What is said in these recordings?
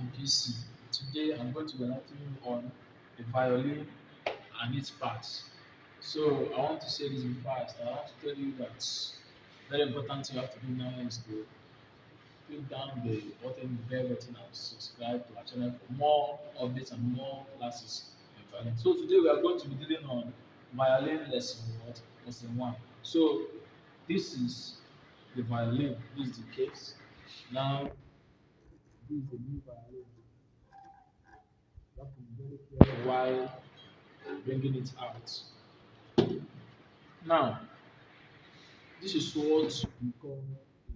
and PC. Today I'm going to be lecturing on the violin and its parts. So I want to say this first. I want to tell you that very important thing you have to do now is to click down the button, the bell button, and subscribe to our channel for more updates and more classes in violin. So today we are going to be dealing on violin lesson what? Lesson one. So this is the violin. This is the case. Now this is the new violin. You have to be very careful while bringing it out. Now, this is what we call a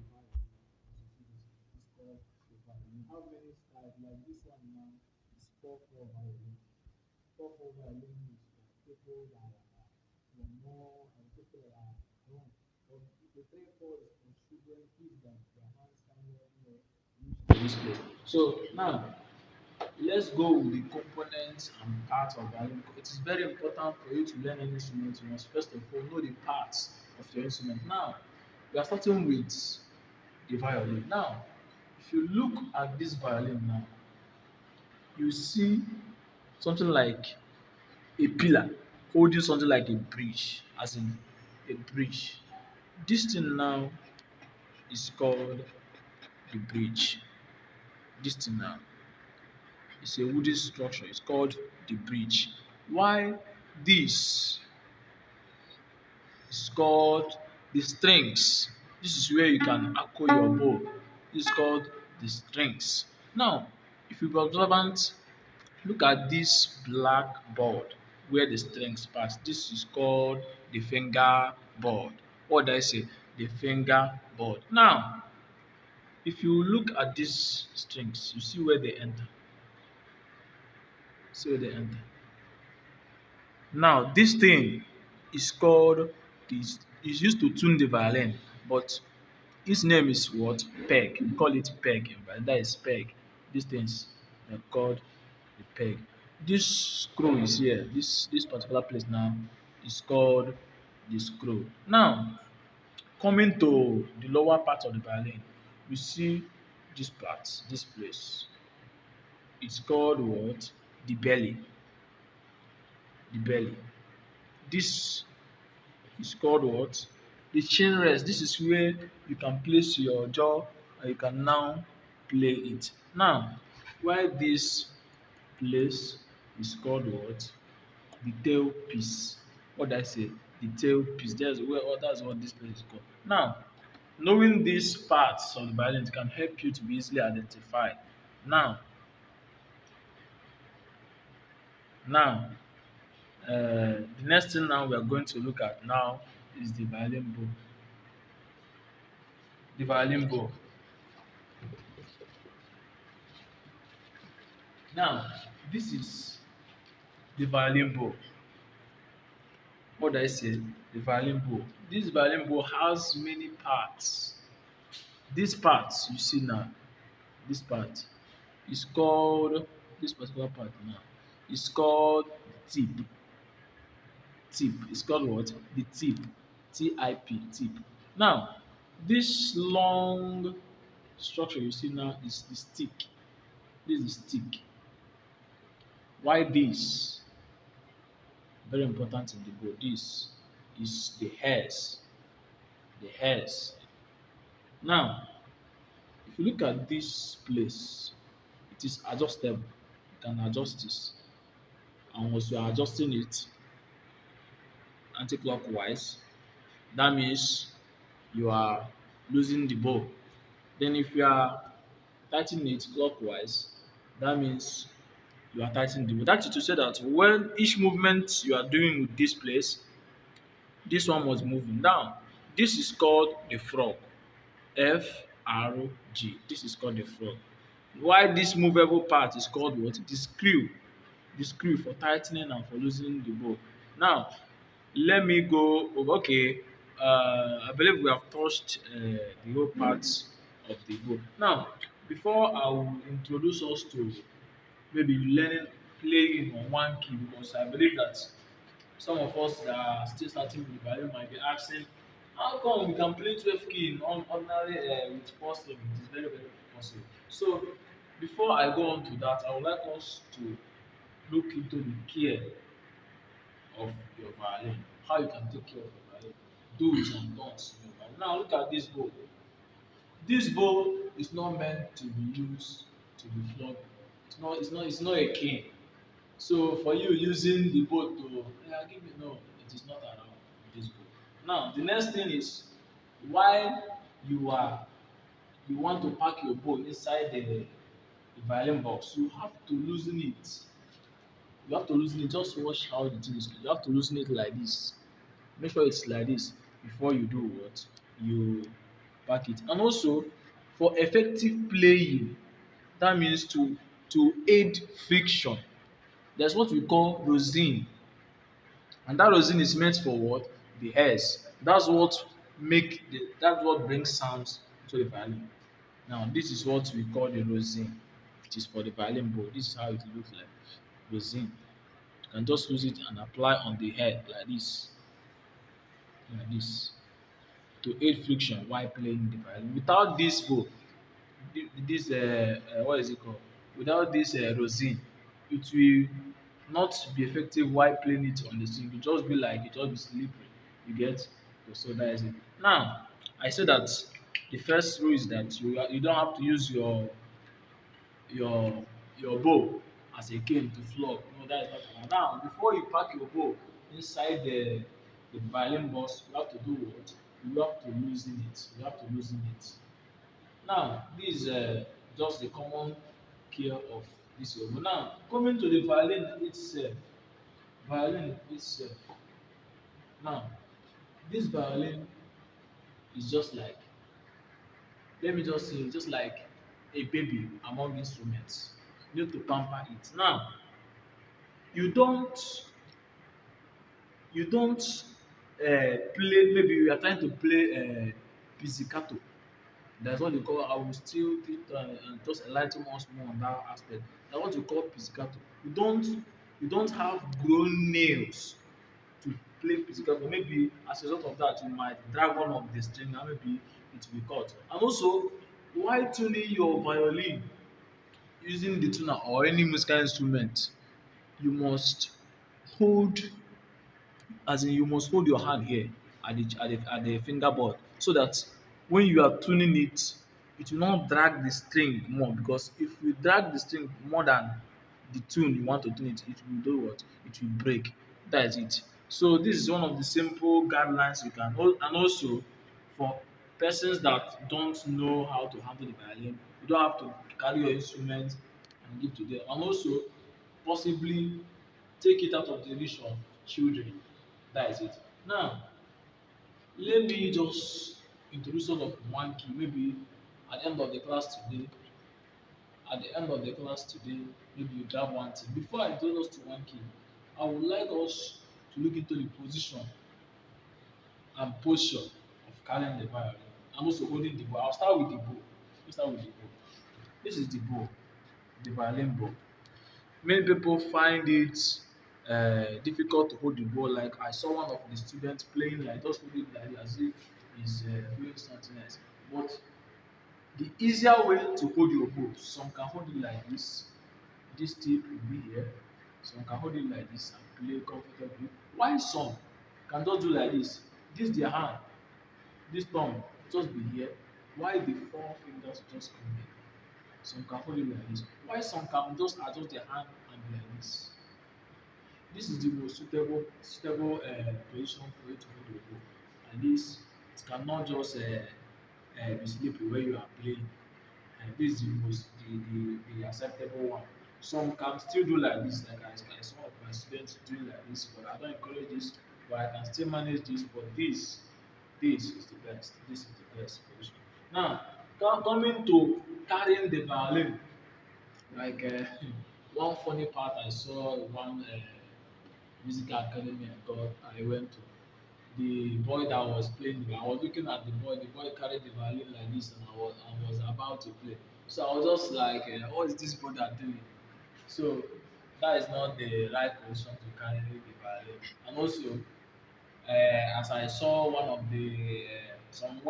violin. It's called a violin. How many styles? Like this one now is 4/4 violin. 4/4 violin is for people that are more and people that are wrong. But the 3/4 is for children, kids that their hands cannot reach the display. So now let's go with the components and parts of violin. It is very important for you to learn any instrument. You must first of all know the parts of your instrument. Now, we are starting with the violin. Now, if you look at this violin now, you see something like a pillar holding something like a bridge, as in a bridge. This thing now is called the bridge. This thing now is a wooden structure. It's called the bridge. Why this is called the strings. This is where you can anchor your bow. This is called the strings. Now, if you be observant, look at this black board where the strings pass. This is called the finger board. What did I say? The finger board. Now, if you look at these strings, you see where they enter. See where they enter. Now, this thing is called is used to tune the violin, but its name is what? Peg. We call it peg in violin. That is peg. These things are called the peg. This screw is here. This particular place now is called the screw. Now, coming to the lower part of the violin, we see this part, this place. It's called what? The belly. The belly. This is called what? The chin rest. This is where you can place your jaw and you can now play it. Now, why this place is called what? The tail piece. What did I say? The tail piece. That's what this place is called. Now, knowing these parts of the violin can help you to be easily identified. Now, now, the next thing now we are going to look at now is the violin bow. The violin bow. Now, this is the violin bow. What did I say? The violin bow. This violin bow has many parts. These parts you see now, this part is called this particular part now is called tip. Tip. It's called what? The tip. Tip. Tip. Now, this long structure you see now is the stick. This is the stick. Why this? Very important in the bow. This is the hairs. The hairs. Now, if you look at this place, it is adjustable. You can adjust this. And once you are adjusting it anti-clockwise, that means you are losing the bow. Then if you are tightening it clockwise, that means you are tightening the bow. That is to say that when each movement you are doing with this place, this one must move down. This is called the frog. FRG. This is called the frog. Why this movable part is called what? The screw. The screw for tightening and for loosening the bow. Now, let me go over. Okay, I believe we have touched the whole parts of the bow. Now, before I will introduce us to maybe learning playing on one key, because I believe that some of us that are still starting with the violin might be asking, how come we can play 12 key in ordinary with four string? It is very, very possible. So Before I go on to that, I would like us to look into the care of your violin, how you can take care of your violin, do's and don'ts in your violin. Now look at this bow. This bow is not meant to be used to be flogged. It's not a cane. So for you using the bow to give me no, it is not around this bow. Now the next thing is while you are you want to pack your bow inside the violin box, you have to loosen it. You have to loosen it. Just watch how the thing is. You have to loosen it like this. Make sure it's like this before you do what you pack it. And also for effective playing, that means to aid friction, there's what we call rosin, and that rosin is meant for what? The hairs. That's what brings sounds to the violin. Now this is what we call the rosin. It is for the violin bow. This is how it looks like. Rosin. You can just use it and apply on the head like this, to aid friction while playing the violin. Without this bow, this what is it called? Without this rosin, it will not be effective while playing it on the string. It just be slippery. You get? So that is it. Now, I said that the first rule is that you don't have to use your bow as a cane to flog. No, that is not allowed. Now, before you pack your bow inside the violin box, you have to do what? You have to loosen it. You have to loosen it. Now, this is just the common care of this oboe. Now, coming to the violin itself. Now, this violin is just like, let me just say, just like a baby among instruments. You need to pamper it. Now, you don't you don't play, maybe you are trying to play pizzicato. That's what they call. I will still just enlighten us more on that aspect. That's what you call pizzicato. You don't have grown nails to play pizzicato. Maybe as a result of that, you might drag one of the string and maybe it will be cut. And also, while tuning your violin using the tuner or any musical instrument, you must hold, as in you must hold your hand here at the fingerboard, so that when you are tuning it, it will not drag the string more, because if you drag the string more than the tune you want to tune it, it will do what? It will break. That is it. So this is one of the simple guidelines you can hold. And also for persons that don't know how to handle the violin, you don't have to carry your instrument and give to them. And also possibly take it out of the reach of children. That is it. Now, let me just introduce sort of one key. Maybe at the end of the class today, maybe you grab one thing. Before I introduce us to one key, I would like us to look into the position and posture of carrying the violin and also holding the bow. I'll start with the bow. Let's start with the bow. This is the bow, the violin bow. Many people find it difficult to hold the ball. Like I saw one of the students playing like just holding it like as if he's doing something else. But the easier way to hold your bow, some can hold it like this tip will be here. Some can hold it like this and play comfortably. While some can just do like this their hand, this thumb just be here, while the four fingers just come here. Some can hold it like this, while some can just adjust their hand and be like this. This is the most suitable position for you to hold your bow. At least it cannot just be slippery when you are playing. And this is the acceptable one. Some can still do like this, like some of my students doing like this, but I don't encourage this. But I can still manage this. But this is the best. This is the best position. Now, coming to carrying the violin, like one funny part I saw one musical academy I went to. The boy that was playing, I was looking at the boy. The boy carried the violin like this, and I was about to play. So I was just like, what is this brother doing? So that is not the right position to carry the violin. And also, as I saw one of the some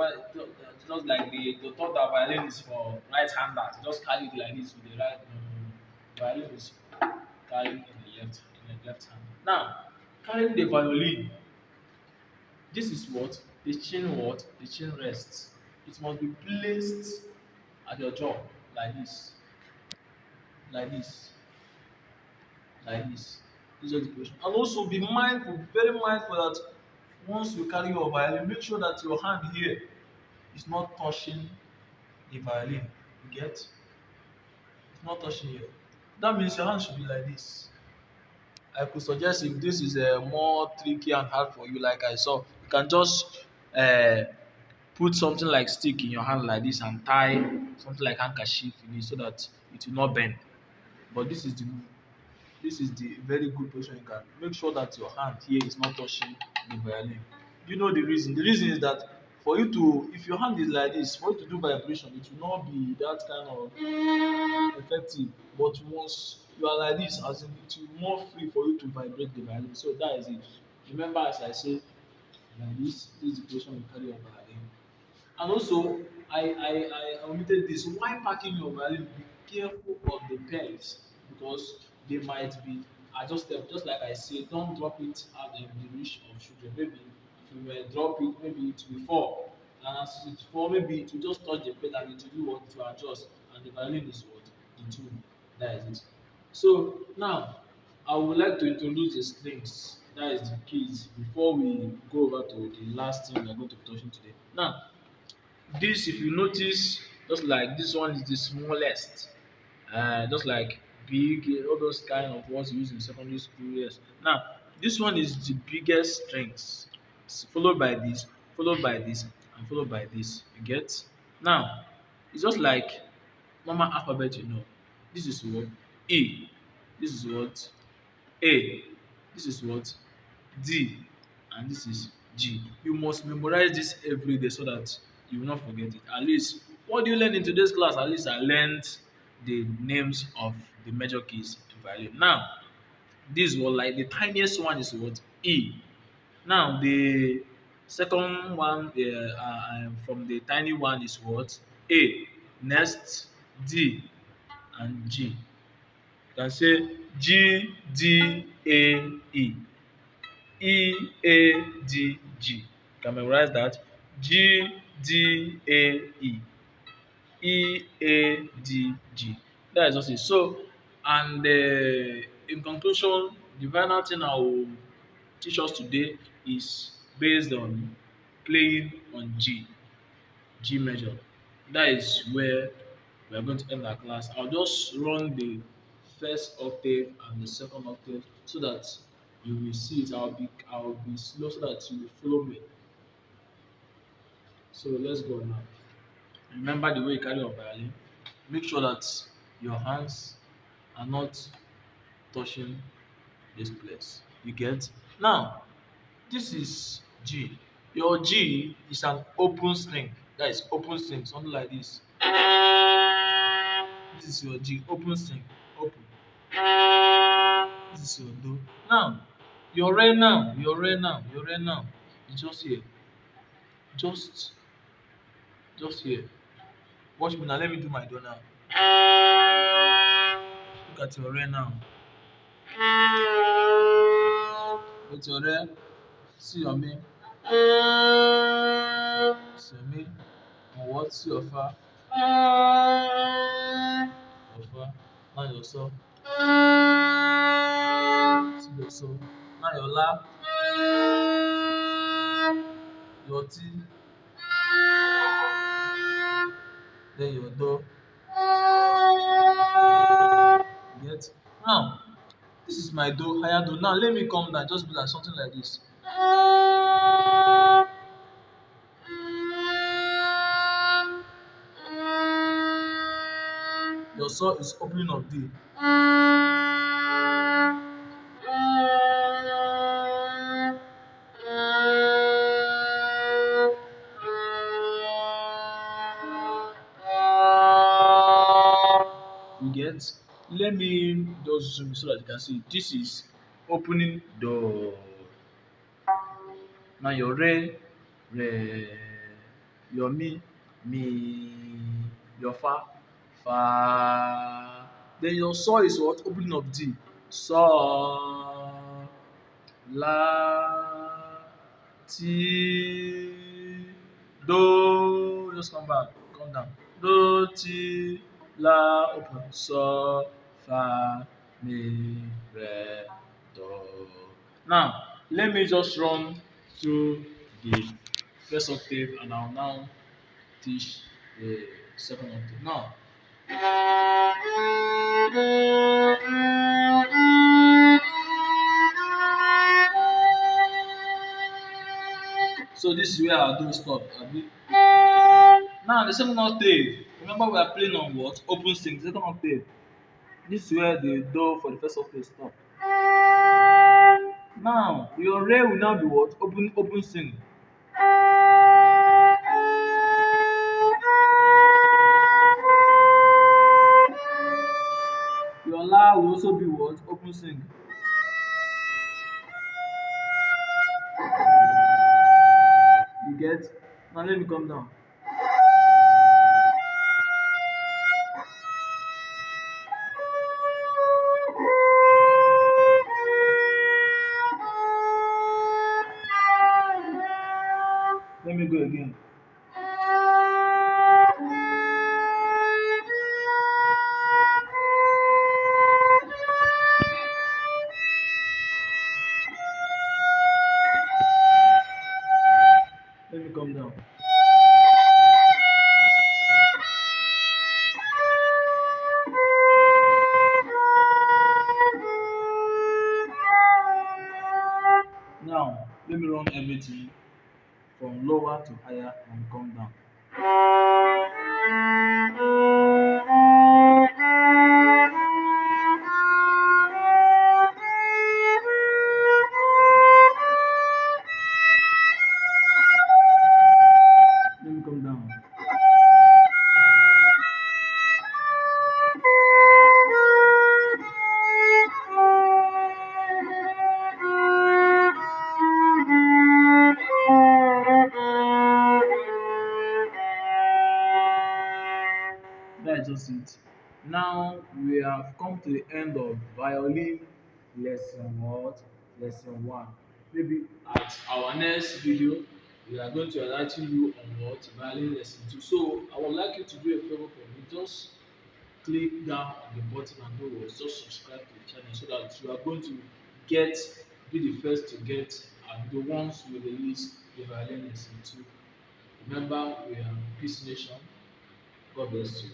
just like they thought that violin is for right handers. Just carry it like this with the right. Violin is carried in the left hand. Now, carrying the violin, this is what the chin rests. It must be placed at your jaw like this, like this, like this. This is the position. And also be mindful, very mindful that once you carry your violin, make sure that your hand here is not touching the violin. You get? It's not touching here. That means your hand should be like this. I could suggest if this is more tricky and hard for you, like I saw, you can just put something like stick in your hand like this and tie something like handkerchief in it so that it will not bend. But this is the very good position you can make sure that your hand here is not touching the violin. You know the reason? The reason is that for you to, if your hand is like this, for you to do vibration, it will not be that kind of effective. But once you are like this, as in it will be more free for you to vibrate the violin. So that is it. Remember, as I say, like this is the position you carry your violin. And also, I omitted this. While packing your violin, be careful of the pegs because they might be adjustable. Just like I say, don't drop it out of the reach of children. Maybe if you drop it, maybe it will fall. And as it fall, maybe it will just touch the pedal and it will do what to adjust. And the violin is what? The tune. That is it. So now, I would like to introduce the strings. That is the keys before we go over to the last thing we are going to be touching today. Now, this, if you notice, just like this one is the smallest, just like big, all those kind of words you use in secondary school. Yes. Now, this one is the biggest strings, followed by this, followed by this, and followed by this. You get? Now, it's just like normal alphabet. You know, this is what E. This is what A. This is what D, and this is G. You must memorize this every day so that you will not forget it. At least, what do you learn in today's class? At least I learned the names of the major keys in violin. Now, this was like the tiniest one is what? E. Now, the second one from the tiny one is what? A. Next, D and G. You can say G, D, A, E. E A D G. You can memorize that. G D A E. E A D G. That is just it. So, and in conclusion, the final thing I will teach us today is based on playing on G, G major. That is where we are going to end our class. I'll just run the first octave and the second octave so that you will see it. I'll be slow so that you will follow me. So let's go now. Remember the way you carry your violin. Make sure that your hands are not touching this place. You get? Now, this is G. Your G is an open string. That is open string, something like this. This is your G, open string, open. This is your Do. Now, your Re now. It's just here, just, just here. Watch me now. Let me do my Do now. Look at your Re now. With your Re, see your Mi. See your Mi. And what? See your Fa. Your Fa. Now your So. See your So. Now your La. Your T. Then your Do. Get? Now, this is my Do, higher Do. Now, let me come down, just be like something like this. Your So is opening of D. You get? Let me just zoom so that you can see. This is opening door. Now your Re, Re. your mi, your fa. Then your so is what? Opening of D. So, la, ti, do. Just come back, come down. Do, ti, la, open. So, fa, mi, re, do. Now, let me just run through the first octave and I'll now teach the second octave. Now, so this is where our do stop. Abi? Now, the second octave. Remember, we are playing on what? Open string. Second octave. This is where the do for the first octave stop. Now, your re will now be what? Open string. Your la will also be what? Open string. You get? Now let me come down. Let me go again. Let me come down. Now, let me run everything from lower to higher and come down. Let me come down. That's just it. Now we have come to the end of violin lesson what? Lesson 1. Maybe at our next video we are going to enlighten you on what? Violin lesson 2. So I would like you to do a favor for me. Just click down on the button and do what? Just subscribe to the channel so that you are going to get be the first to get the ones we release the violin lesson 2. Remember we are Peace Nation. God bless you.